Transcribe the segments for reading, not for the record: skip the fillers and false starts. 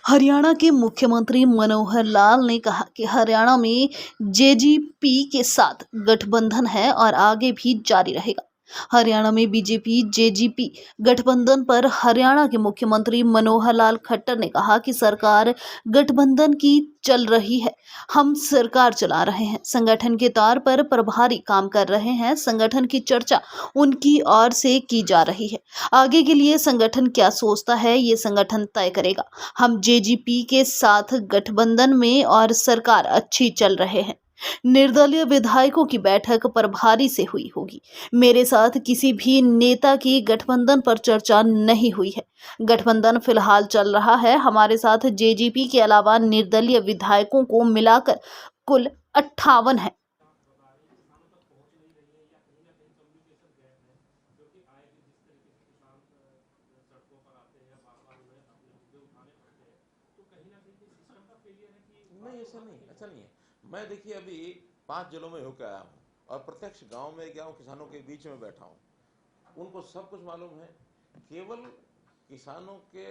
हरियाणा के मुख्यमंत्री मनोहर लाल ने कहा कि हरियाणा में जेजेपी के साथ गठबंधन है और आगे भी जारी रहेगा। हरियाणा में बीजेपी जेजेपी गठबंधन पर हरियाणा के मुख्यमंत्री मनोहर लाल खट्टर ने कहा कि सरकार गठबंधन की चल रही है। हम सरकार चला रहे हैं, संगठन के तौर पर प्रभारी काम कर रहे हैं। संगठन की चर्चा उनकी ओर से की जा रही है। आगे के लिए संगठन क्या सोचता है, ये संगठन तय करेगा। हम जेजेपी के साथ गठबंधन में और सरकार अच्छी चल रहे हैं। निर्दलीय विधायकों की बैठक प्रभारी से हुई होगी। मेरे साथ किसी भी नेता की गठबंधन पर चर्चा नहीं हुई है। गठबंधन फिलहाल चल रहा है। हमारे साथ जेजेपी के अलावा निर्दलीय विधायकों को मिलाकर कुल 58 है। नहीं, ऐसा नहीं, अच्छा नहीं है। मैं देखिए अभी 5 जिलों में होकर आया हूँ और प्रत्यक्ष गांव में गया हूँ, किसानों के बीच में बैठा हूँ। उनको सब कुछ मालूम है। केवल किसानों के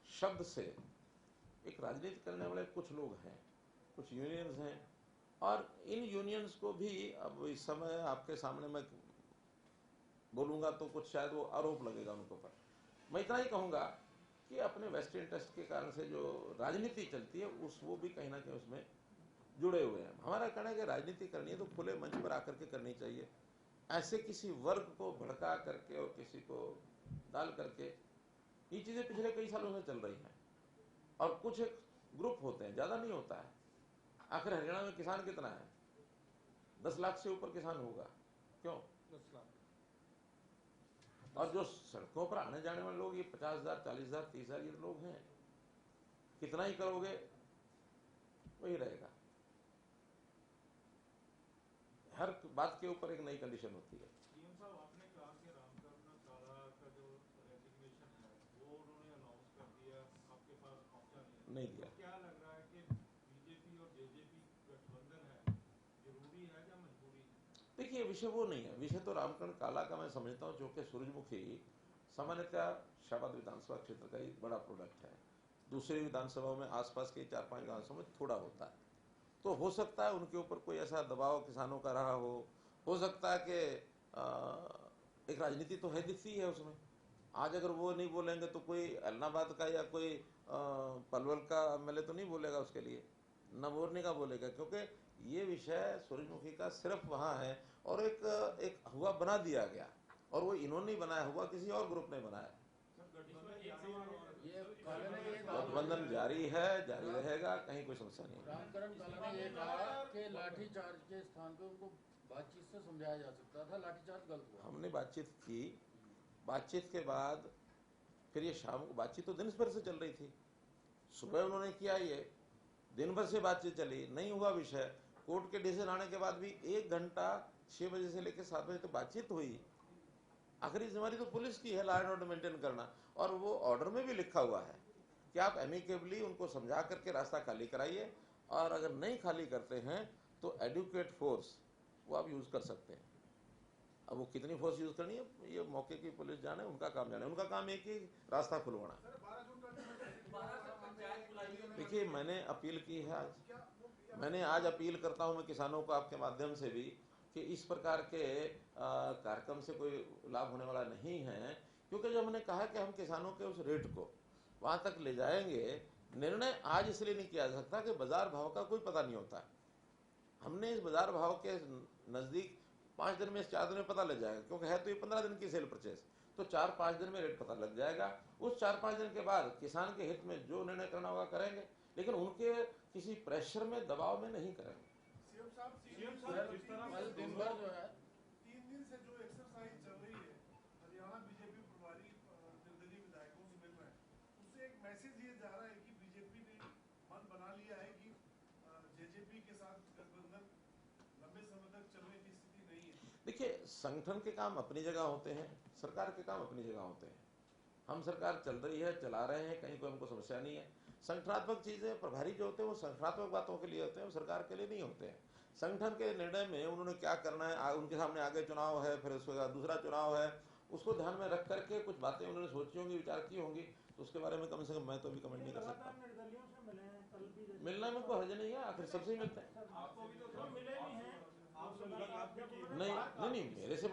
शब्द से एक राजनीति करने वाले कुछ लोग हैं, कुछ यूनियंस हैं, और इन यूनियंस को भी अब इस समय आपके सामने मैं बोलूँगा तो कुछ शायद वो आरोप लगेगा उनके ऊपर। मैं इतना ही कहूँगा कि अपने वेस्टर्न इंटरेस्ट के कारण से जो राजनीति चलती है वो भी कहीं ना कहीं उसमें जुड़े हुए हैं। हमारा कहना है कि राजनीति करनी है तो खुले मंच पर आकर के करनी चाहिए। ऐसे किसी वर्ग को भड़का करके और किसी को डाल करके ये चीज़ें पिछले कई सालों से चल रही हैं। और कुछ एक ग्रुप होते हैं, ज़्यादा नहीं होता है। आखिर हरियाणा में किसान कितना है? 10 लाख से ऊपर किसान होगा। क्यों? 10 लाख। और जो सड़कों पर आने जाने वाले लोग ये 50,000, 40,000, 30,000 ये लोग हैं। कितना ही करोगे वही रहेगा। हर बात के ऊपर एक नई कंडीशन होती है। सीएम साहब, आपने कहा कि रामकरण काला का जो रेजिग्नेशन है वो उन्होंने अनाउंस कर दिया, आपके पास पहुंचा नहीं दिया। तो क्या लग रहा है कि बीजेपी और जेजेपी गठबंधन है, जरूरी है या मजबूरी है? देखिए, विषय वो नहीं है। विषय तो रामकरण काला का मैं समझता हूँ, जो कि सूरजमुखी सामान्यतः शाबाद विधानसभा क्षेत्र का एक बड़ा प्रोडक्ट है। दूसरी विधानसभाओं में आसपास के 4-5 विधानसभाओं में थोड़ा होता है। तो हो सकता है उनके ऊपर कोई ऐसा दबाव किसानों का रहा हो सकता है कि एक राजनीति तो है, दिखती है उसमें। आज अगर वो नहीं बोलेंगे तो कोई एलनाबाद का या कोई पलवल का एमएलए तो नहीं बोलेगा उसके लिए, न मोरनी का बोलेगा, क्योंकि ये विषय सूरजमुखी का सिर्फ वहाँ है और एक हुआ बना दिया गया, और वो इन्होंने नहीं बनाया, हुआ किसी और ग्रुप ने बनाया। गठबंधन जारी है, जारी रहेगा, कहीं कोई समस्या नहीं है। रामकरण काला ने ये कहा कि लाठीचार्ज के स्थान पे उनको बातचीत से समझाया जा सकता था, लाठीचार्ज गलत हुआ। हमने बातचीत की, बातचीत के बाद फिर ये शाम को, बातचीत तो दिन भर से चल रही थी, सुबह उन्होंने किया, ये दिन भर से बातचीत चली, नहीं हुआ विषय। कोर्ट के डिसीजन आने के बाद भी 1 घंटा 6 बजे से लेकर 7 बजे तक बातचीत हुई। आखिरी जिम्मेदारी तो पुलिस की है लॉ एंड ऑर्डर मेंटेन करना, और वो ऑर्डर में भी लिखा हुआ है कि आप एमिकेबली उनको समझा करके रास्ता खाली कराइए, और अगर नहीं खाली करते हैं तो एडुकेट फोर्स वो आप यूज कर सकते हैं। अब वो कितनी फोर्स यूज करनी है ये मौके की पुलिस जाने, उनका काम जाने। उनका काम एक ही, रास्ता खुलवाना। देखिए, मैंने अपील की है आज, मैंने आज अपील करता हूं मैं किसानों को आपके माध्यम से भी, कि इस प्रकार के कार्यक्रम से कोई लाभ होने वाला नहीं है, क्योंकि जब हमने कहा कि हम किसानों के उस रेट को वहां तक ले जाएंगे, निर्णय आज इसलिए नहीं किया जा सकता कि बाजार भाव का कोई पता नहीं होता। हमने इस बाजार भाव के नजदीक 5 दिन में, 4 दिन में पता लग जाएगा, क्योंकि है तो ये 15 दिन की सेल परचेस, तो 4-5 दिन में रेट पता लग जाएगा। उस 4-5 दिन के बाद किसान के हित में जो निर्णय करना होगा करेंगे, लेकिन उनके किसी प्रेशर में, दबाव में नहीं करेंगे। सीएम साहब जिस तरह दिन भर जो है 3 दिन से जो एक्सरसाइज चल रही है हरियाणा बीजेपी प्रभारी निर्दलीय विधायकों से मिल रहे हैं, उससे एक मैसेज ये जा रहा है कि बीजेपी ने मन बना लिया है कि जेजेपी के साथ गठबंधन लंबे समय तक चलने की स्थिति नहीं है। देखिए, संगठन के काम अपनी जगह होते हैं, सरकार के काम अपनी जगह होते हैं। हम सरकार चल रही है, चला रहे हैं, कहीं कोई हमको समस्या नहीं है। संगठनात्मक चीजें, प्रभारी जो होते हैं वो संगठनात्मक बातों के लिए होते हैं, वो सरकार के लिए नहीं होते हैं। संगठन के निर्णय में उन्होंने क्या करना है, उनके सामने आगे चुनाव है, फिर उसके बाद दूसरा चुनाव है, उसको ध्यान में रख करके कुछ बातें उन्होंने सोची होंगी, विचार की होंगी, तो उसके बारे में कम से कम मैं तो भी कमेंट नहीं कर सकता। हर्ज नहीं है, आखिर सबसे ही मिलते हैं। नहीं नहीं नहीं, मेरे से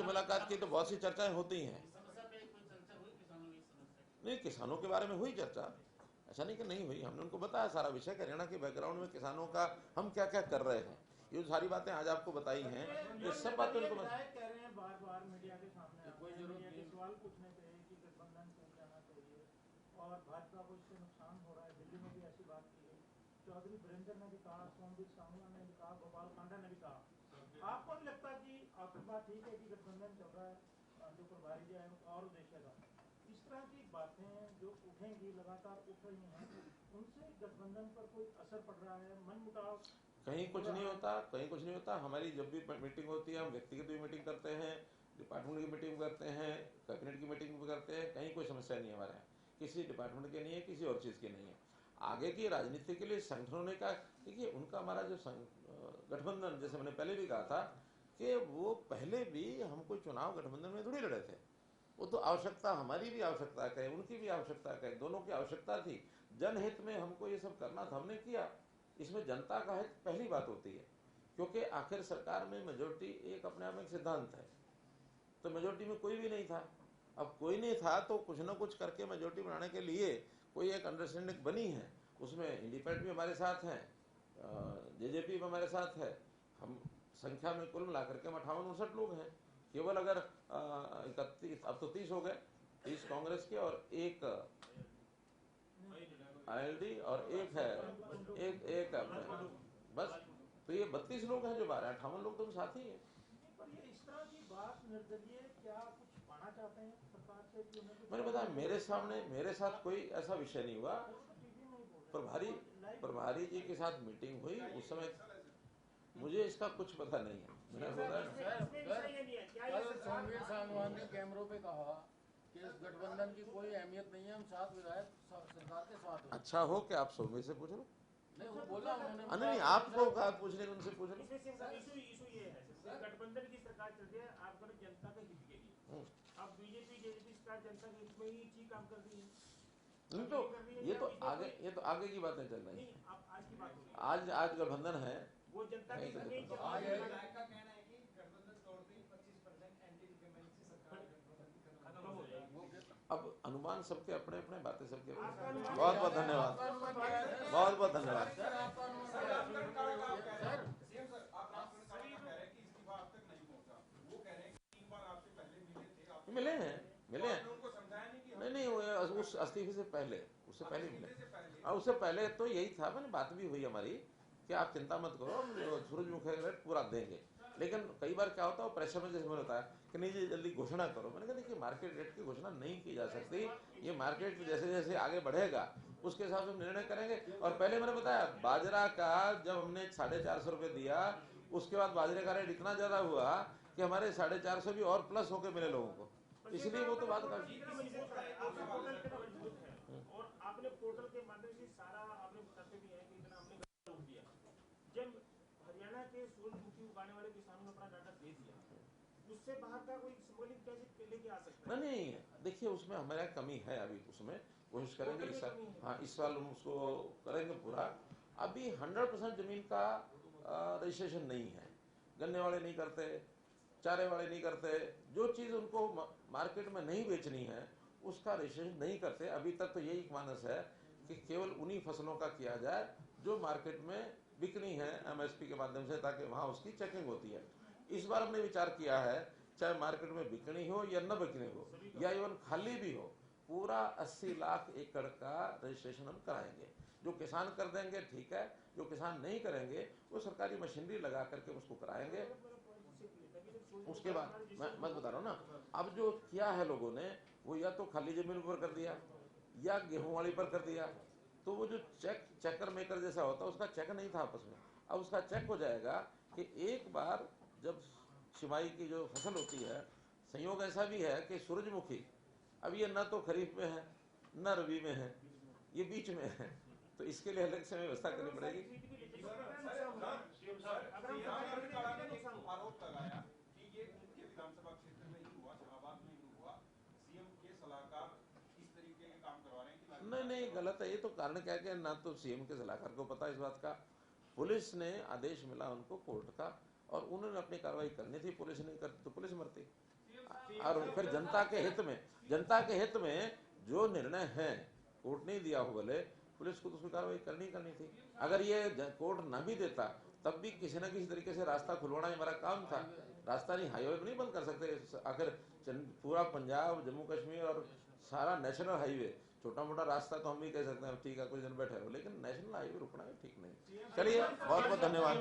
मुलाकात की तो बहुत सी चर्चाएं होती हैं। नहीं, किसानों के बारे में हुई चर्चा, ऐसा नहीं कि नहीं हुई। हमने उनको बताया सारा विषय, हरियाणा के बैकग्राउंड में किसानों का हम क्या क्या कर रहे हैं, ये सारी बातें आज आपको बताई हैं। ये सब बातें उनको कह रहे हैं बार-बार मीडिया के सामने कोई जरूरत मीडिया के नहीं। सवाल पूछने पे कि गठबंधन टूट जाना चाहिए और भाजपा को इससे नुकसान हो रहा है। दिल्ली में भी ऐसी बात की गई। चौधरी वीरेंद्र ने भी कहा, सोमवीर सांगवान ने भी कहा, गोपाल कांडा ने भी कहा। आपको नहीं लगता कि आपकी बात ठीक है कि गठबंधन चल रहा है, जो प्रभारी जो है और उद्देश्य था, इस तरह की बातें जो उठेंगी, लगातार उठ रही हैं, उनसे गठबंधन पर कोई असर पड़ रहा है? मनमुटाव कहीं कुछ नहीं होता, कहीं कुछ नहीं होता। हमारी जब भी मीटिंग होती है, हम व्यक्तिगत भी मीटिंग करते हैं, डिपार्टमेंट की मीटिंग करते हैं, कैबिनेट की मीटिंग भी करते हैं। कहीं कोई समस्या नहीं है हमारे यहाँ, किसी डिपार्टमेंट की नहीं है, किसी और चीज़ की नहीं है। आगे की राजनीति के लिए संगठनों ने कहा, देखिए उनका हमारा जो गठबंधन, जैसे मैंने पहले भी कहा था कि वो पहले भी हम कोई चुनाव गठबंधन में थोड़ी लड़े थे। वो तो आवश्यकता, हमारी भी आवश्यकता कहे, उनकी भी आवश्यकता कहे, दोनों की आवश्यकता थी। जनहित में हमको ये सब करना था, हमने किया। इसमें जनता का हित पहली बात होती है, क्योंकि आखिर सरकार में मेजोरिटी एक अपने आप में एक सिद्धांत है। तो मेजोरिटी में कोई भी नहीं था। अब कोई नहीं था तो कुछ ना कुछ करके मेजोरिटी बनाने के लिए कोई एक अंडरस्टैंडिंग बनी है। उसमें इंडिपेंडेंट भी हमारे साथ हैं, जेजेपी भी हमारे साथ है। हम संख्या में कुल मिलाकर के 58-59 लोग हैं। केवल अगर 31, अब तो 30 हो गए, 30 कांग्रेस के और एक आईएलडी और एक है एक अपने, बस। तो ये 32 लोग हैं जो 58 लोग तुम साथी हैं। पर ये इस तरह की बात निर्दलीय क्या कुछ पाना चाहते हैं सरकार से कि उन्हें कुछ मैंने बताया, मेरे सामने मेरे साथ कोई ऐसा विषय नहीं हुआ। टीवी में ही बोल रहे हैं। प्रभारी जी के साथ मीटिंग हुई, उस समय मुझे इसका कुछ पता नहीं है। मैंने बोला कल सोमवीर सांगवान ने कैमरों पे कहा कि इस गठबंधन की कोई अहमियत नहीं है, हम 7 विधायक सरकार के साथ हैं। अच्छा हो कि आप सोमवीर से पूछ लो। नहीं, वो बोला उन्होंने। नहीं, आपको कहा पूछने को, उनसे पूछ लो। इशू ये है, गठबंधन की सरकार चल रही है आपको जनता के हित के लिए। अब बीजेपी जेजेपी सरकार जनता के हित में ही ठीक काम कर रही है। नहीं तो ये तो आगे की बातें चल रही हैं। अब आज की बात हो रही है, आज गठबंधन है, वो जनता के हित में ही चल आज रही है। विधायक का कहना है कि गठबंधन तोड़ते ही 25% एंटी इनकम्बेंसी सरकार गठबंधन की खत्म हो जाएगी। अब अनुमान सबके अपने अपने, बातें सबके अपने। बहुत बहुत धन्यवाद, बहुत बहुत धन्यवाद। सर आपका अनुमान क्या है? सीएम सर, आप रामचंद्र काका कह रहे हैं कि इस्तीफा अब तक नहीं पहुंचा। वो कह रहे हैं कि 3 बार आपसे पहले मिले थे, आप मिले हैं आपने उनको समझाया नहीं कि नहीं, वो उस इस्तीफे से पहले, उससे पहले मिले। से पहले और उससे पहले तो यही था, मैंने बात भी हुई हमारी कि आप चिंता मत करो, हम सूरजमुखी रेट पूरा देंगे। लेकिन कई बार क्या होता है, प्रेशर में जैसे मैंने बताया कि नहीं जी जल्दी घोषणा करो। मैंने कहा देखिए मार्केट रेट की घोषणा नहीं की जा सकती, ये मार्केट जैसे जैसे आगे बढ़ेगा उसके हिसाब से हम निर्णय करेंगे। और पहले मैंने बताया, बाजरा का जब हमने 450 रुपये दिया, उसके बाद बाजरे का रेट इतना ज्यादा हुआ कि हमारे 450 भी और प्लस होके मिले लोगों को, इसलिए वो तो बात कर। और आपने पोर्टल के माध्यम से सारा आपने बताते भी है कि इतना हमने रोक दिया। जब हरियाणा के सूरजमुखी उगाने वाले किसानों ने अपना डाटा दे दिया, उससे बाहर का कोई संबंधित कैसे लेके आ सकता है? नहीं, देखिए उसमें हमारा कमी है, अभी उसमें कोशिश करेंगे इस साल। हाँ, इस साल हम उसको करेंगे पूरा। अभी 100% जमीन का रजिस्ट्रेशन नहीं है। गन्ने वाले नहीं करते, चारे वाले नहीं करते, जो चीज़ उनको मार्केट में नहीं बेचनी है उसका रजिस्ट्रेशन नहीं करते। अभी तक तो यही मानस है कि केवल उन्हीं फसलों का किया जाए जो मार्केट में बिकनी है एमएसपी के माध्यम से, ताकि वहाँ उसकी चेकिंग होती है। इस बार हमने विचार किया है, चाहे मार्केट में बिकनी हो या न बिकनी हो या इवन खाली भी हो, पूरा 80 लाख एकड़ का रजिस्ट्रेशन हम कराएंगे। जो किसान कर देंगे ठीक है, जो किसान नहीं करेंगे वो सरकारी मशीनरी लगा करके उसको कराएंगे। उसके बाद मैं बता रहा हूँ ना, अब जो किया है लोगों ने वो या तो खाली जमीन पर कर दिया या गेहूं वाली पर कर दिया। तो वो जो चेकर मेकर जैसा होता है उसका चेक नहीं था आपस में, अब उसका चेक हो जाएगा कि एक बार जब छिमाई की जो फसल होती है, संयोग ऐसा भी है कि सूरजमुखी अब ये न तो खरीफ में है न रबी में है, ये बीच में है, तो इसके लिए अलग से व्यवस्था करनी पड़ेगी। आरोप लगाया कि ये उनके विधानसभा क्षेत्र में ही हुआ, शाहबाद में ही हुआ, सीएम के सलाहकार इस तरीके के काम करवा रहे हैं कि नहीं गलत है। ये तो कारण क्या है, ना तो सीएम के सलाहकार को पता इस बात का। पुलिस ने आदेश मिला उनको कोर्ट का, और उन्होंने अपनी कार्रवाई करनी थी, पुलिस नहीं करती तो पुलिस मरती। और फिर जनता के हित में जो निर्णय है, कोर्ट नहीं दिया हो भले, पुलिस को तो उसकी कार्रवाई करनी थी। अगर ये कोर्ट ना भी देता तब भी किसी न किसी तरीके से रास्ता खुलवाना हमारा काम था। रास्ता नहीं, हाईवे नहीं बंद कर सकते। आखिर पूरा पंजाब, जम्मू कश्मीर और सारा नेशनल हाईवे, छोटा मोटा रास्ता तो हम भी कह सकते हैं ठीक है कुछ दिन बैठे रहो, लेकिन नेशनल हाईवे रुकना है ठीक नहीं। चलिए, बहुत बहुत धन्यवाद।